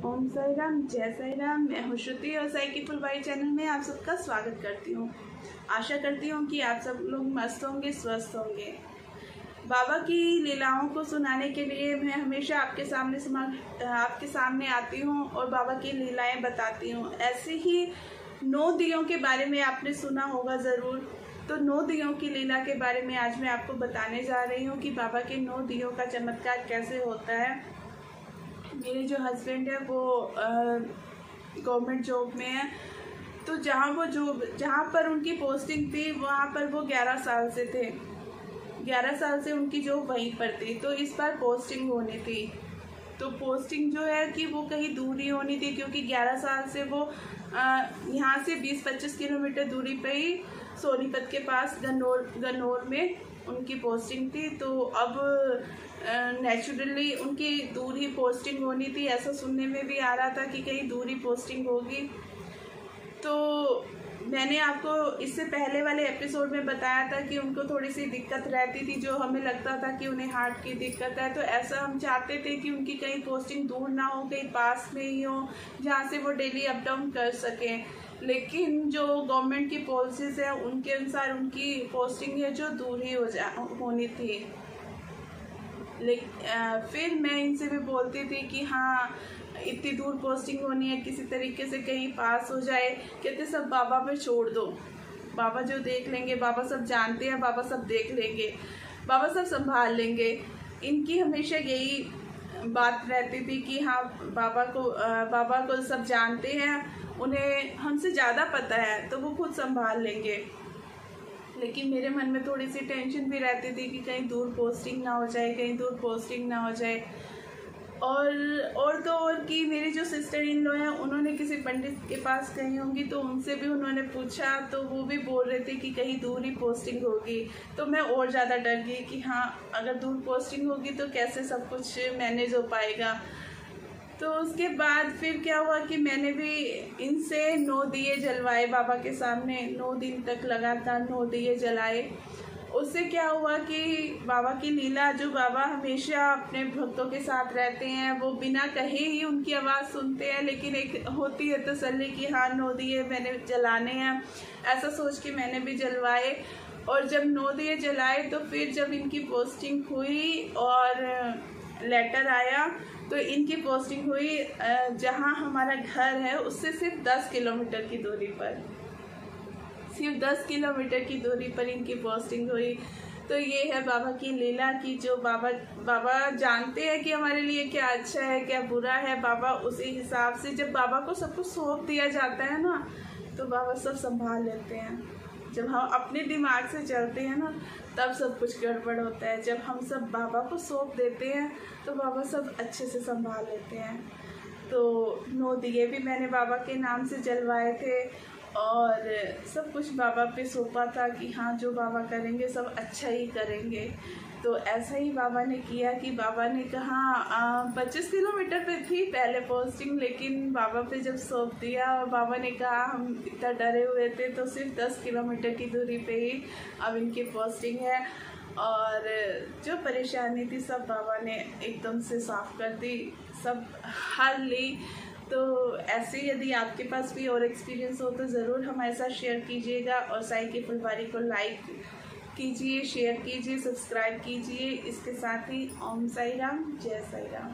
ओम साई राम, जय साई राम। मैं हूँ श्रुति और साई की फुलवारी चैनल में आप सबका स्वागत करती हूँ। आशा करती हूँ कि आप सब लोग मस्त होंगे, स्वस्थ होंगे। बाबा की लीलाओं को सुनाने के लिए मैं हमेशा आपके सामने आती हूँ और बाबा की लीलाएं बताती हूँ। ऐसे ही 9 दियों के बारे में आपने सुना होगा ज़रूर। तो 9 दियों की लीला के बारे में आज मैं आपको बताने जा रही हूँ कि बाबा के 9 दियों का चमत्कार कैसे होता है। मेरे जो हस्बैंड है वो गवर्नमेंट जॉब में है। तो जहाँ पर उनकी पोस्टिंग थी वहाँ पर वो 11 साल से थे। 11 साल से उनकी जॉब वहीं पर थी। तो इस बार पोस्टिंग होनी थी। तो पोस्टिंग जो है कि वो कहीं दूर ही होनी थी, क्योंकि 11 साल से वो यहाँ से 20-25 किलोमीटर दूरी पे ही सोनीपत के पास गन्नौर में उनकी पोस्टिंग थी। तो अब नेचुरली उनकी दूर ही पोस्टिंग होनी थी। ऐसा सुनने में भी आ रहा था कि कहीं दूरी पोस्टिंग होगी। तो मैंने आपको इससे पहले वाले एपिसोड में बताया था कि उनको थोड़ी सी दिक्कत रहती थी, जो हमें लगता था कि उन्हें हार्ट की दिक्कत है। तो ऐसा हम चाहते थे कि उनकी कहीं पोस्टिंग दूर ना हो, कहीं पास में ही हो जहाँ से वो डेली अप डाउन कर सकें। लेकिन जो गवर्नमेंट की पॉलिसीज है उनके अनुसार उनकी पोस्टिंग है जो दूर ही होनी थी। फिर मैं इनसे भी बोलती थी कि हाँ इतनी दूर पोस्टिंग होनी है, किसी तरीके से कहीं पास हो जाए। कहते सब बाबा पे छोड़ दो, बाबा जो देख लेंगे, बाबा सब जानते हैं, बाबा सब देख लेंगे, बाबा सब संभाल लेंगे। इनकी हमेशा यही बात रहती थी कि हाँ बाबा को सब जानते हैं, उन्हें हमसे ज़्यादा पता है तो वो खुद संभाल लेंगे। लेकिन मेरे मन में थोड़ी सी टेंशन भी रहती थी कि कहीं दूर पोस्टिंग ना हो जाए, कहीं दूर पोस्टिंग ना हो जाए। और कि मेरी जो सिस्टर इन लॉ हैं उन्होंने किसी पंडित के पास गई होंगी, तो उनसे भी उन्होंने पूछा तो वो भी बोल रहे थे कि कहीं दूर ही पोस्टिंग होगी। तो मैं और ज़्यादा डर गई कि हाँ अगर दूर पोस्टिंग होगी तो कैसे सब कुछ मैनेज हो पाएगा। तो उसके बाद फिर क्या हुआ कि मैंने भी इनसे 9 दिए जलवाए बाबा के सामने। 9 दिन तक लगातार 9 दिए जलाए। उससे क्या हुआ कि बाबा की लीला, जो बाबा हमेशा अपने भक्तों के साथ रहते हैं, वो बिना कहे ही उनकी आवाज़ सुनते हैं। लेकिन एक होती है तसल्ली कि हाँ 9 दिए मैंने जलाने हैं, ऐसा सोच के मैंने भी जलवाए। और जब 9 दिए जलाए तो फिर जब इनकी पोस्टिंग हुई और लेटर आया तो इनकी पोस्टिंग हुई जहाँ हमारा घर है उससे सिर्फ 10 किलोमीटर की दूरी पर, सिर्फ 10 किलोमीटर की दूरी पर इनकी पोस्टिंग हुई। तो ये है बाबा की लीला की जो बाबा जानते हैं कि हमारे लिए क्या अच्छा है क्या बुरा है। बाबा उसी हिसाब से, जब बाबा को सब कुछ सौंप दिया जाता है ना, तो बाबा सब संभाल लेते हैं। जब हम अपने दिमाग से चलते हैं ना तब सब कुछ गड़बड़ होता है। जब हम सब बाबा को सौंप देते हैं तो बाबा सब अच्छे से संभाल लेते हैं। तो 9 दिए भी मैंने बाबा के नाम से जलवाए थे और सब कुछ बाबा पे सौंपा था कि हाँ जो बाबा करेंगे सब अच्छा ही करेंगे। तो ऐसा ही बाबा ने किया कि बाबा ने कहा 25 किलोमीटर पे थी पहले पोस्टिंग, लेकिन बाबा पे जब सौंप दिया और बाबा ने कहा हम इतना डरे हुए थे तो सिर्फ 10 किलोमीटर की दूरी पे ही अब इनकी पोस्टिंग है। और जो परेशानी थी सब बाबा ने एकदम से साफ कर दी, सब हल ली। तो ऐसे यदि आपके पास भी और एक्सपीरियंस हो तो ज़रूर हमारे साथ शेयर कीजिएगा और साई की फुलवारी को लाइक कीजिए, शेयर कीजिए, सब्सक्राइब कीजिए। इसके साथ ही ओम साई राम, जय साई राम।